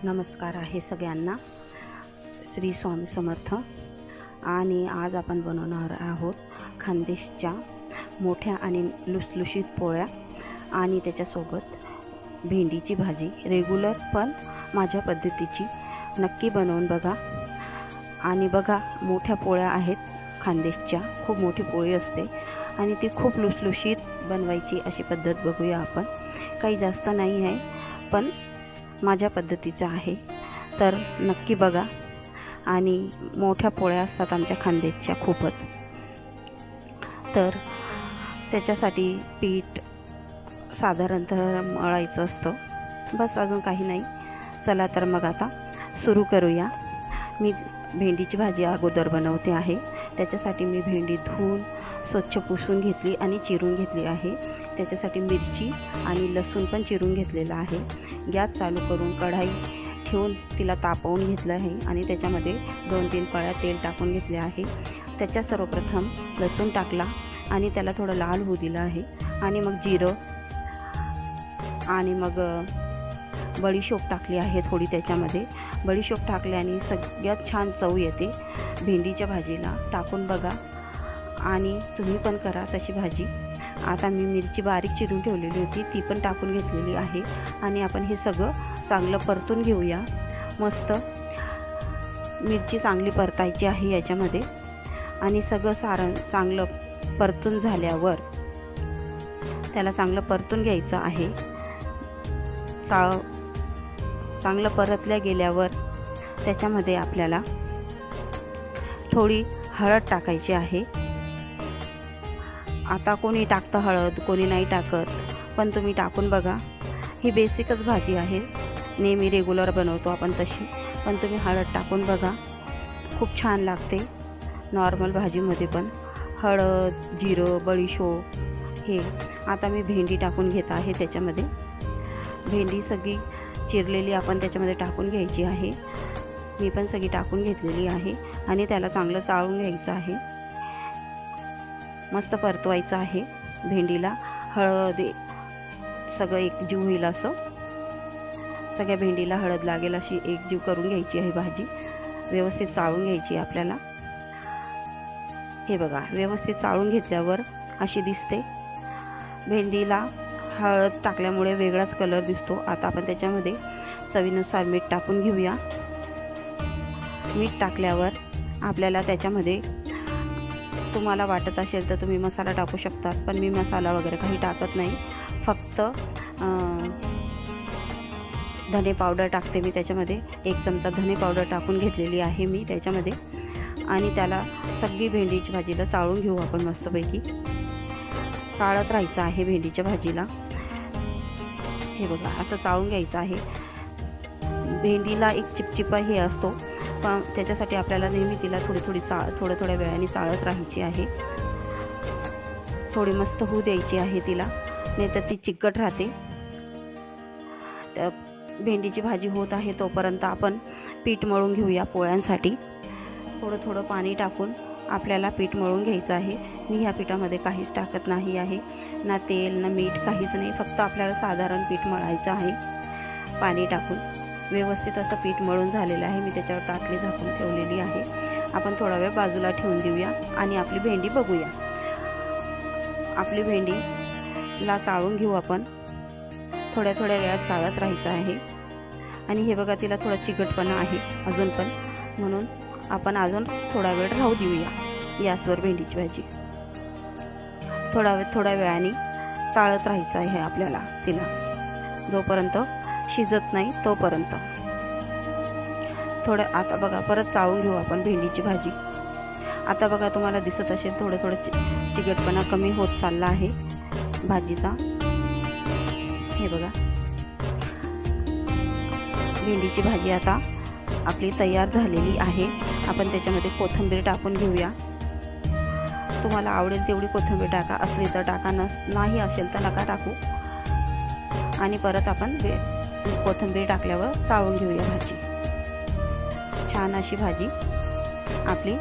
नमस्कार आहे सगळ्यांना. श्री स्वामी समर्थ. आणि आज आपण बनवणार आहोत खानदेशच्या मोठ्या आणि लुसलुशीत पोळ्या आणि त्याच्यासोबत भेंडीची भाजी. रेग्युलर पण माझ्या पद्धतीची नक्की बनवून बघा. आणि बघा, मोठ्या पोळ्या आहेत खानदेशच्या. खूप मोठी पोळी असते आणि ती खूप लुसलुशीत बनवायची अशी पद्धत बघूया आपण. काही जास्त नाही आहे, पण माझ्या पद्धतीचं आहे, तर नक्की बघा. आणि मोठ्या पोळ्या असतात आमच्या खानदेशच्या खूपच. तर त्याच्यासाठी पीठ साधारणतः मळायचं असतं, बस, अजून काही नाही. चला तर मग आता सुरू करूया. मी भेंडीची भाजी अगोदर बनवते आहे. त्याच्यासाठी मी भेंडी धुवून स्वच्छ पुसून घेतली आणि चिरून घेतली आहे. त्याच्यासाठी मिरची आणि लसूण पण चिरून घेतलेला आहे. गॅस चालू करून कढाई ठेवून तिला तापवून घेतलं आहे आणि त्याच्यामध्ये 2-3 पळ्या तेल टाकून घेतले आहे. त्याच्यात सर्वप्रथम लसूण टाकला आणि त्याला थोडं लाल होऊ दिलं आहे. आणि मग जिरं आणि मग बडीशोप टाकली आहे थोडी त्याच्यामध्ये. बडीशोप टाकल्याने सगळ्यात छान चव येते भेंडीच्या भाजीला. टाकून बघा आणि तुम्ही पण करा तशी भाजी. आता मी मिरची बारीक चिरून ठेवलेली होती, ती पण टाकून घेतलेली आहे. आणि आपण हे सगळं चांगलं परतून घेऊया. मस्त मिरची चांगली परतायची आहे याच्यामध्ये. आणि सगळं सारण चांगलं परतून झाल्यावर त्याला चांगलं परतून घ्यायचं आहे. चांगलं परतल्या गेल्यावर त्याच्यामध्ये आपल्याला थोडी हळद टाकायची आहे. आता कोणी टाकतं हळद, कोणी नाही टाकत, पण तुम्ही टाकून बघा. ही बेसिकच भाजी आहे, नेहमी रेग्युलर बनवतो आपण तशी. पण तुम्ही हळद टाकून बघा, खूप छान लागते नॉर्मल भाजीमध्ये पण. हळद, जिरं, बडीशोप हे. आता मी भेंडी टाकून घेत आहे त्याच्यामध्ये. भेंडी सगळी चिरलेली आपण त्याच्यामध्ये टाकून घ्यायची आहे. मी पण सगळी टाकून घेतलेली आहे आणि त्याला चांगलं चाळून घ्यायचं आहे. मस्त परतवायचं आहे भेंडीला. हळद सगळं एकजीव होईल असं, सगळ्या भेंडीला हळद लागेल अशी एकजीव करून घ्यायची आहे भाजी. व्यवस्थित चाळून घ्यायची आपल्याला. हे बघा, व्यवस्थित चाळून घेतल्यावर अशी दिसते. भेंडीला हळद टाकल्यामुळे वेगळाच कलर दिसतो. आता आपण त्याच्यामध्ये चवीनुसार मीठ टाकून घेऊया. मीठ टाकल्यावर आपल्याला त्याच्यामध्ये तुम्हाला वाटत असेल तर तुम्ही मसाला टाकू शकतात, पण मी मसाला वगैरे काही टाकत नाही. फक्त धने पावडर टाकते मी त्याच्यामध्ये. 1 चमचा धने पावडर टाकून घेतलेली आहे मी त्याच्यामध्ये. आणि त्याला सगळी भेंडीची भाजीला चाळून घेऊ आपण मस्तपैकी. चाळत राहायचं आहे भेंडीच्या भाजीला. हे बघा, असं चाळून घ्यायचं आहे. भेंडीला एक चिपचिपा हे असतो, पण त्याच्यासाठी आपल्याला नेहमी तिला थोड्या वेळाने चाळत राहायची आहे. थोडी मस्त होऊ द्यायची आहे तिला, नाही तर ती चिकट राहते. तर भेंडीची भाजी होत आहे तोपर्यंत आपण पीठ मळून घेऊया पोळ्यांसाठी. थोडं पाणी टाकून आपल्याला पीठ मळून घ्यायचं आहे. मी ह्या पिठामध्ये काहीच टाकत नाही आहे, ना तेल ना मीठ, काहीच नाही. फक्त आपल्याला साधारण पीठ मळायचं आहे पाणी टाकून. व्यवस्थित असं पीठ मळून झालेलं आहे. मी त्याच्यावर ताटली झाकून ठेवलेली आहे. आपण थोडा वेळ बाजूला ठेवून देऊया आणि आपली भेंडी बघूया. आपली भेंडीला चाळून घेऊ आपण. थोड्या वेळात चाळत राहायचं आहे. आणि हे बघा, तिला थोडा चिकटपणा आहे अजून पण, म्हणून आपण अजून थोडा वेळ राहू देऊया गॅसवर भेंडीची भाजी. थोड्या वेळाने चाळत राहायचं आहे आपल्याला तिला, जोपर्यंत शिजत नाही तोपर्यंत. आता बघा, परत चाळून घेऊ आपण भेंडीची भाजी. आता बघा, तुम्हाला दिसत असेल थोडं चिकटपणा कमी होत चालला आहे भाजीचा. हे बघा, भेंडीची भाजी आता आपली तयार झालेली आहे. आपण त्याच्यामध्ये कोथिंबीर टाकून घेऊया. तुम्हाला आवडेल तेवढी कोथिंबीर टाका, असली तर टाका, नाही असेल तर नका टाकू. आणि परत आपण कोथिंबीर टाकल्यावर चाळून घेऊया भाजी. छान अशी भाजी आपली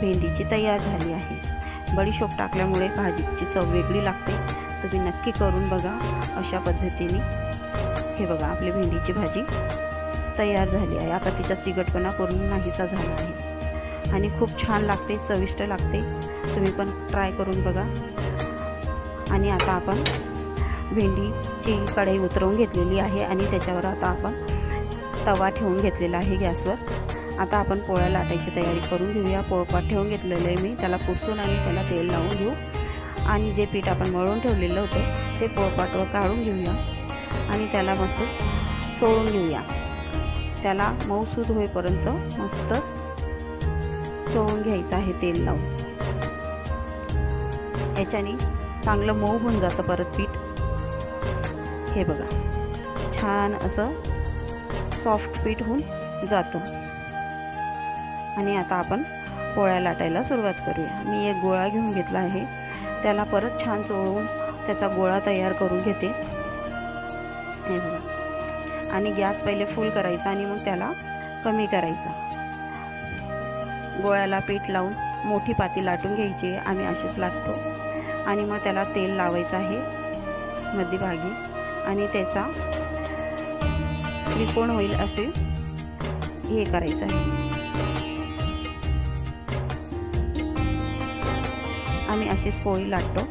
भेंडीची तयार झाली आहे. बडीशोप टाकल्यामुळे भाजीची चव वेगळी लागते. तुम्ही नक्की करून बघा अशा पद्धतीने. हे बघा, आपली भेंडीची भाजी तयार झाली आहे. आता तिचा चिकटपणा पूर्ण नाहीसा झाला आहे आणि खूप छान लागते, चविष्ट लागते. तुम्ही पण ट्राय करून बघा. आणि आता आपण भेंडीची कढई उतरवून घेतलेली आहे आणि त्याच्यावर आता आपण तवा ठेवून घेतलेला आहे गॅसवर. आता आपण पोळ्या लाटायची तयारी करून घेऊया. पोळपाट ठेवून घेतलेलं आहे मी, त्याला पुसून आणि त्याला तेल लावून घेऊ. आणि जे पीठ आपण मळून ठेवलेलं होतं ते पोळपाटवर काढून घेऊया आणि त्याला मस्त चोळून घेऊया. त्याला मऊसूद होईपर्यंत मस्त चोळून घ्यायचं आहे तेल लावून. याच्याने चांगलं मऊ होऊन जातं परत पीठ. हे बघा, छान असं सॉफ्ट पीठ होऊन जातं. आणि आता आपण पोळ्या लाटायला सुरुवात करूया. मी एक गोळा घेऊन घेतला आहे, त्याला परत छान चोळून त्याचा गोळा तयार करून घेते. हे बघा, आणि गॅस पहिले फुल करायचा आणि मग त्याला कमी करायचा. गोळ्याला पीठ लावून मोठी पाती लाटून घ्यायची. आम्ही अशीच लाटतो. आणि मग त्याला तेल लावायचं आहे मध्यभागी आणि त्याचा त्रिकोण होईल असे हे करायचं आहे. आम्ही अशीच पोळी लाटतो.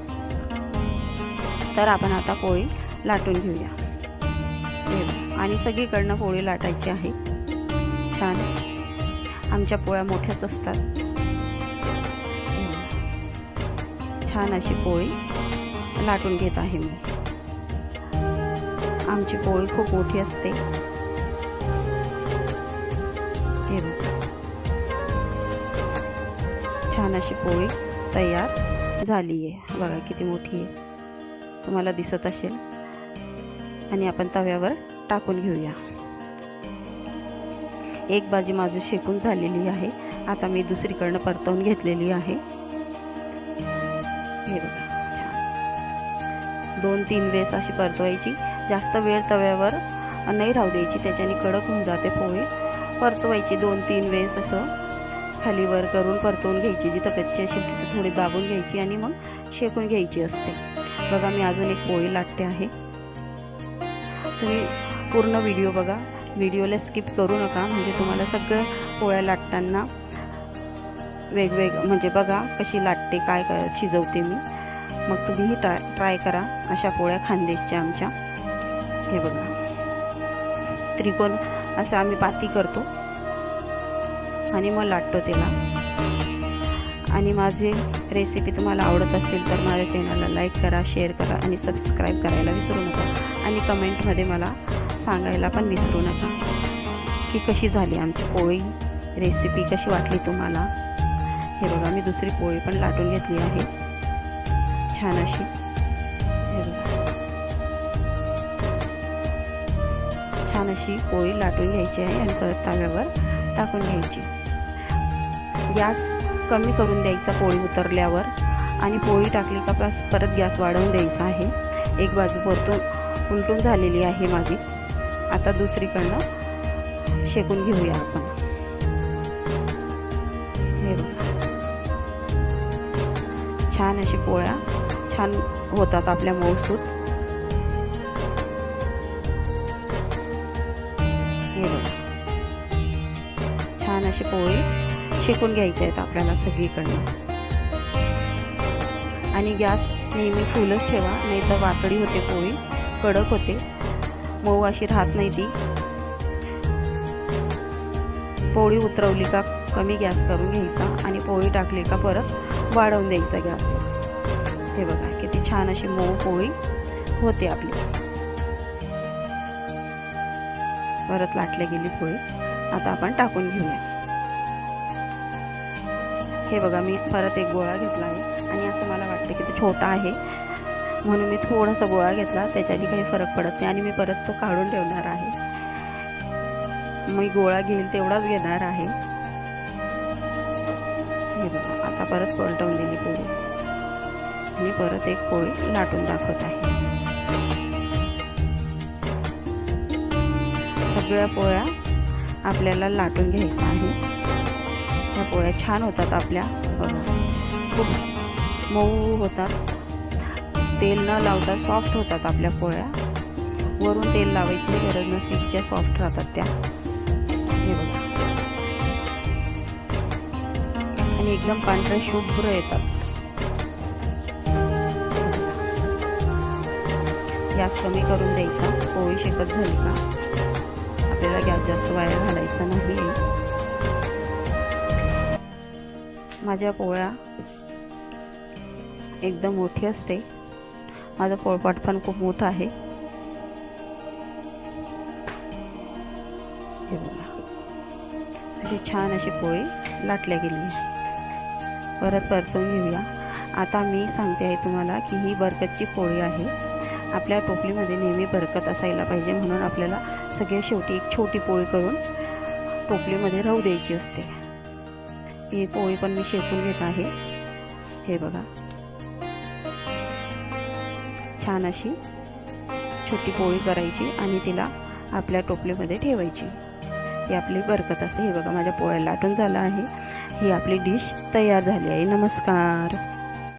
तर आपण आता पोळी लाटून घेऊया. आणि सगळीकडनं पोळी लाटायची आहे. छान, आमच्या पोळ्या मोठ्याच असतात. छान अशी पोळी लाटून घेत आहे मी. आमची पोळी खूप मोठी असते. हे बघा, छान अशी पोळी तयार झाली आहे. बघा किती मोठी आहे, तुम्हाला दिसत असेल. आणि आपण तव्यावर टाकून घेऊया. एक बाजू माझी शेकून झालेली आहे. आता मी दुसरीकडनं परतवून घेतलेली आहे. हे बघा, छान 2-3 वेळेस अशी परतवायची. जास्त वेळ तव्यावर नाही राहू द्यायची, त्याच्याने कडक होऊन जाते पोळी. परतवायची 2-3 वेळेस असं खाली वर करून परतवून घ्यायची. जिथं कच्ची असेल तिथं थोडी दाबून घ्यायची आणि मग शेकून घ्यायची असते. बघा, मी अजून एक पोळी लाटते आहे. तुम्ही पूर्ण व्हिडिओ बघा, व्हिडिओला स्किप करू नका. म्हणजे तुम्हाला सगळं पोळ्या लाटताना म्हणजे बघा कशी लाटते, काय शिजवते मी. मग तुम्हीही ट्राय करा अशा पोळ्या खानदेशच्या आमच्या. हे बघा, त्रिकोण असं आम्ही पाती करतो आणि मग लाटतो त्याला. आणि माझी रेसिपी तुम्हाला आवडत असतील तर माझ्या चॅनलला लाईक करा, शेअर करा आणि सबस्क्राईब करायला विसरू नका. आणि कमेंटमध्ये मला सांगायला पण विसरू नका की कशी झाली आमची पोळी, रेसिपी कशी वाटली तुम्हाला. हे बघा, मी दुसरी पोळी पण लाटून घेतली आहे छान अशी. हे बघा, छान अशी पोळी लाटून घ्यायची आहे आणि परत तव्यावर टाकून घ्यायची. गॅस कमी करून द्यायचा पोळी उतरल्यावर. आणि पोळी टाकली का परत गॅस वाढवून द्यायचा आहे. एक बाजू परतून उलटून झालेली आहे माझी. आता दुसरीकडनं शेकून घेऊया आपण. हे बघा, छान अशी पोळ्या छान होतात आपल्या मऊसूत. हे बघा, छान अशी पोळी शेकून घ्यायच्या आहेत आपल्याला सगळीकडनं. आणि गॅस नेहमी फुलच ठेवा, नाही तर वातडी होते पोळी, कडक होते, मऊ अशी राहत नाही ती. पोळी उतरवली का कमी गॅस करून घ्यायचा आणि पोळी टाकली का परत वाढवून द्यायचा गॅस. हे बघा किती छान अशी मऊ पोळी होते आपली. परत लाटली गेली पोळी. आता आपण टाकून घेऊया. हे बघा, मी परत एक गोळा घेतला आहे आणि असं मला वाटतं की तो छोटा आहे म्हणून मी थोडासा गोळा घेतला. त्याच्याने काही फरक पडत नाही आणि मी परत तो काढून ठेवणार आहे. मी गोळा घेईल तेवढाच घेणार आहे. हे बघा, आता परत पलटवून दिली पोळी आणि परत एक पोळी लाटून दाखवत आहे. सगळ्या पोळ्या आपल्याला लाटून घ्यायचं आहे. त्या पोळ्या छान होतात आपल्या, खूप मऊ होतात, तेल न लावता सॉफ्ट होतात आपल्या पोळ्या. वरून तेल लावायची गरज नसते, इतक्या सॉफ्ट राहतात त्या. हे बघा, आणि एकदम पांढरे शुभ्र येतात. गॅस कमी करून द्यायचा. पोळी शेकत झाली का आपल्याला गॅस जास्त वाया घालायचा नाही. माझ्या पोळ्या एकदम मोठी असते. माझा पोळपाट पण खूप मोठा आहे. हे बघा, अशी छान अशी पोळी लाटल्या गेली. परत परतून घेऊया. आता मी सांगते आहे तुम्हाला की ही बरकतची पोळी आहे. आपल्या टोपलीमध्ये नेहमी बरकत असायला पाहिजे, म्हणून आपल्याला सगळ्यात शेवटी एक छोटी पोळी करून टोपलीमध्ये राहू द्यायची असते. ही पोळी पण मी शेकून घेत आहे. हे बघा, छान अशी छोटी पोळी करायची आणि तिला आपल्या टोपलीमध्ये ठेवायची. ही आपली बरकत असते. हे बघा, माझ्या पोळ्या लाटून झालं आहे. ही आपली डिश तयार झाली आहे. नमस्कार.